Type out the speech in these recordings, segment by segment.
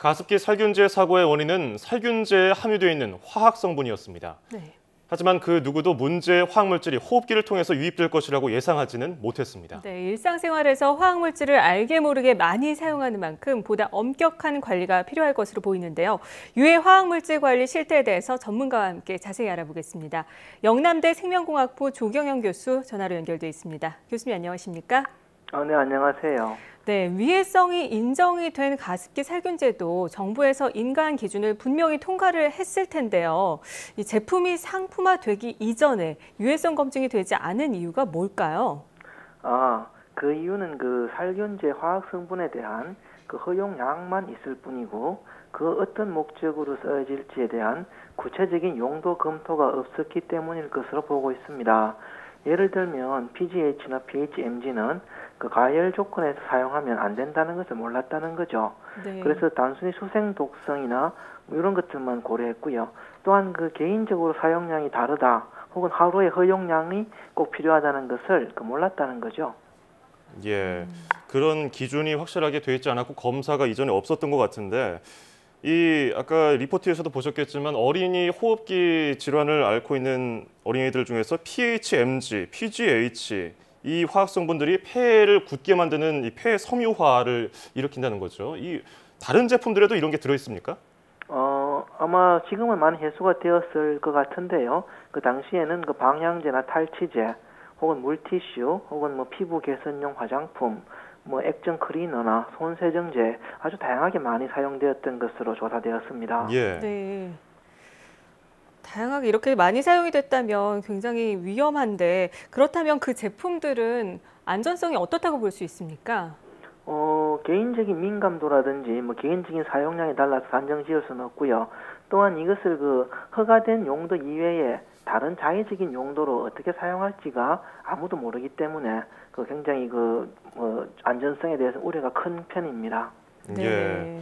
가습기 살균제 사고의 원인은 살균제에 함유되어 있는 화학 성분이었습니다. 네. 하지만 그 누구도 문제의 화학물질이 호흡기를 통해서 유입될 것이라고 예상하지는 못했습니다. 네, 일상생활에서 화학물질을 알게 모르게 많이 사용하는 만큼 보다 엄격한 관리가 필요할 것으로 보이는데요. 유해 화학물질 관리 실태에 대해서 전문가와 함께 자세히 알아보겠습니다. 영남대 생명공학부 조경영 교수 전화로 연결돼 있습니다. 교수님 안녕하십니까? 네, 안녕하세요. 네, 위해성이 인정이 된 가습기 살균제도 정부에서 인가한 기준을 분명히 통과를 했을 텐데요. 이 제품이 상품화되기 이전에 유해성 검증이 되지 않은 이유가 뭘까요? 그 이유는 그 살균제 화학 성분에 대한 그 허용량만 있을 뿐이고 그 어떤 목적으로 쓰여질지에 대한 구체적인 용도 검토가 없었기 때문일 것으로 보고 있습니다. 예를 들면 PGH나 PHMG는 그 가열 조건에서 사용하면 안 된다는 것을 몰랐다는 거죠. 네. 그래서 단순히 수생 독성이나 뭐 이런 것들만 고려했고요. 또한 그 개인적으로 사용량이 다르다 혹은 하루의 허용량이 꼭 필요하다는 것을 몰랐다는 거죠. 예, 그런 기준이 확실하게 돼 있지 않았고 검사가 이전에 없었던 것 같은데 이 아까 리포트에서도 보셨겠지만 어린이 호흡기 질환을 앓고 있는 어린이들 중에서 PHMG, PGH 이 화학 성분들이 폐를 굳게 만드는 이 폐 섬유화를 일으킨다는 거죠. 이 다른 제품들에도 이런 게 들어 있습니까? 아마 지금은 많이 해소가 되었을 것 같은데요. 그 당시에는 그 방향제나 탈취제, 혹은 물티슈, 혹은 뭐 피부 개선용 화장품, 뭐 액정 클리너나 손 세정제 아주 다양하게 많이 사용되었던 것으로 조사되었습니다. 예. 네. 다양하게 이렇게 많이 사용이 됐다면 굉장히 위험한데 그렇다면 그 제품들은 안전성이 어떻다고 볼 수 있습니까? 개인적인 민감도라든지 뭐 개인적인 사용량에 달라서 단정 지을 수는 없고요. 또한 이것을 그 허가된 용도 이외에 다른 자의적인 용도로 어떻게 사용할지가 아무도 모르기 때문에 그 굉장히 안전성에 대해서 우려가 큰 편입니다. 네. 예.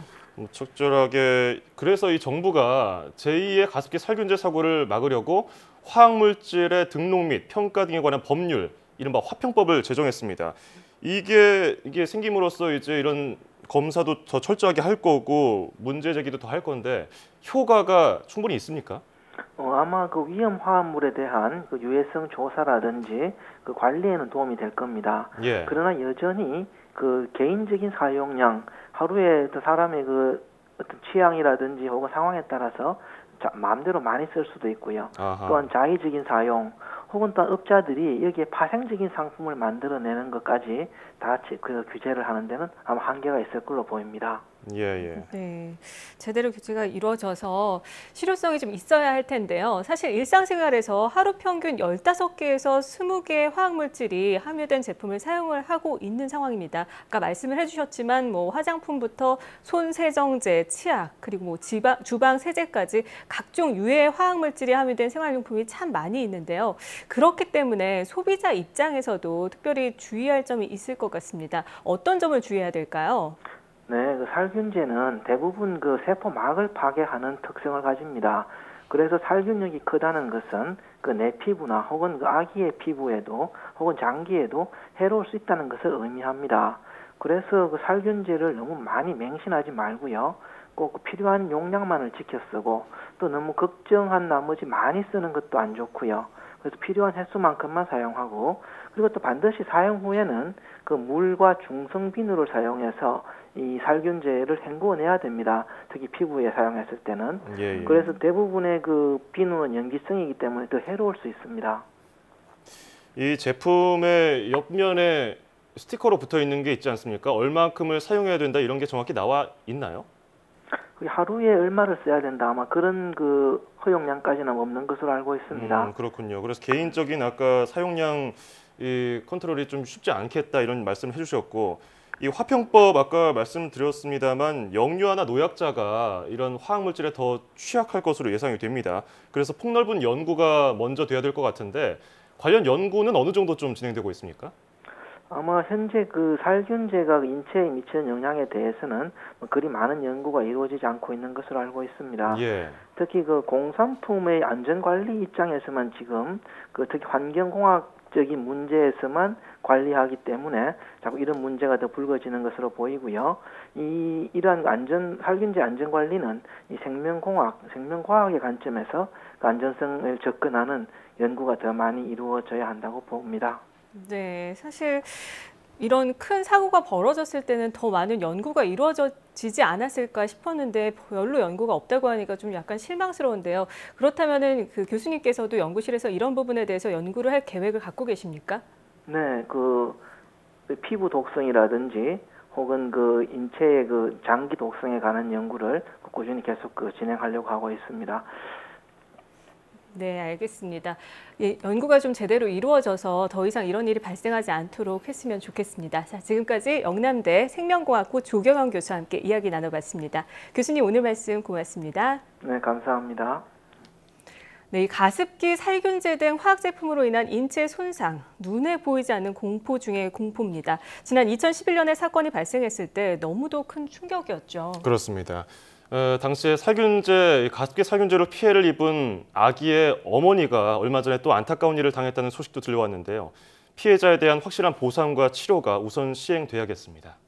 적절하게 그래서 이 정부가 제2의 가습기 살균제 사고를 막으려고 화학물질의 등록 및 평가 등에 관한 법률, 이른바 화평법을 제정했습니다. 이게 생김으로써 이제 이런 검사도 더 철저하게 할 거고 문제 제기도 더 할 건데 효과가 충분히 있습니까? 아마 그 위험 화합물에 대한 그 유해성 조사라든지 그 관리에는 도움이 될 겁니다. 예. 그러나 여전히 그 개인적인 사용량, 하루에 사람의 그 어떤 취향이라든지 혹은 상황에 따라서 마음대로 많이 쓸 수도 있고요. 아하. 또한 자의적인 사용, 혹은 또 업자들이 여기에 파생적인 상품을 만들어내는 것까지 다 그 규제를 하는 데는 아마 한계가 있을 걸로 보입니다. 예. 네, 제대로 규제가 이루어져서 실효성이 좀 있어야 할 텐데요. 사실 일상생활에서 하루 평균 15개에서 20개의 화학물질이 함유된 제품을 사용을 하고 있는 상황입니다. 아까 말씀을 해주셨지만 뭐 화장품부터 손 세정제, 치약, 그리고 뭐 주방 세제까지 각종 유해 화학물질이 함유된 생활용품이 참 많이 있는데요. 그렇기 때문에 소비자 입장에서도 특별히 주의할 점이 있을 것 같습니다. 어떤 점을 주의해야 될까요? 네, 그 살균제는 대부분 그 세포막을 파괴하는 특성을 가집니다. 그래서 살균력이 크다는 것은 그 내 피부나 혹은 그 아기의 피부에도 혹은 장기에도 해로울 수 있다는 것을 의미합니다. 그래서 그 살균제를 너무 많이 맹신하지 말고요. 꼭 필요한 용량만을 지켜 쓰고 또 너무 걱정한 나머지 많이 쓰는 것도 안 좋고요. 그래서 필요한 횟수만큼만 사용하고 그리고 또 반드시 사용 후에는 그 물과 중성 비누를 사용해서 이 살균제를 헹구어내야 됩니다. 특히 피부에 사용했을 때는. 예. 그래서 대부분의 그 비누는 연기성이기 때문에 더 해로울 수 있습니다. 이 제품의 옆면에 스티커로 붙어 있는 게 있지 않습니까? 얼만큼을 사용해야 된다 이런 게 정확히 나와 있나요? 하루에 얼마를 써야 된다. 아마 그런 그 허용량까지는 없는 것으로 알고 있습니다. 그렇군요. 그래서 개인적인 아까 사용량 이 컨트롤이 좀 쉽지 않겠다 이런 말씀을 해주셨고 이 화평법 아까 말씀드렸습니다만 영유아나 노약자가 이런 화학물질에 더 취약할 것으로 예상이 됩니다. 그래서 폭넓은 연구가 먼저 돼야 될 것 같은데 관련 연구는 어느 정도 좀 진행되고 있습니까? 아마 현재 그 살균제가 인체에 미치는 영향에 대해서는 그리 많은 연구가 이루어지지 않고 있는 것으로 알고 있습니다. 예. 특히 그 공산품의 안전관리 입장에서만 지금 그 특히 환경공학적인 문제에서만 관리하기 때문에 자꾸 이런 문제가 더 불거지는 것으로 보이고요. 이러한 살균제 안전 관리는 이 생명과학의 관점에서 그 안전성을 접근하는 연구가 더 많이 이루어져야 한다고 봅니다. 네, 사실 이런 큰 사고가 벌어졌을 때는 더 많은 연구가 이루어지지 않았을까 싶었는데 별로 연구가 없다고 하니까 좀 약간 실망스러운데요. 그렇다면은 그 교수님께서도 연구실에서 이런 부분에 대해서 연구를 할 계획을 갖고 계십니까? 네, 그 피부 독성이라든지 혹은 그 인체의 그 장기 독성에 관한 연구를 꾸준히 계속 진행하려고 하고 있습니다. 네, 알겠습니다. 예, 연구가 좀 제대로 이루어져서 더 이상 이런 일이 발생하지 않도록 했으면 좋겠습니다. 자, 지금까지 영남대 생명공학부 조경영 교수와 함께 이야기 나눠봤습니다. 교수님 오늘 말씀 고맙습니다. 네, 감사합니다. 네, 이 가습기, 살균제 등 화학 제품으로 인한 인체 손상, 눈에 보이지 않는 공포 중의 공포입니다. 지난 2011년에 사건이 발생했을 때 너무도 큰 충격이었죠. 그렇습니다. 당시에 가습기 살균제로 피해를 입은 아기의 어머니가 얼마 전에 또 안타까운 일을 당했다는 소식도 들려왔는데요. 피해자에 대한 확실한 보상과 치료가 우선 시행돼야겠습니다.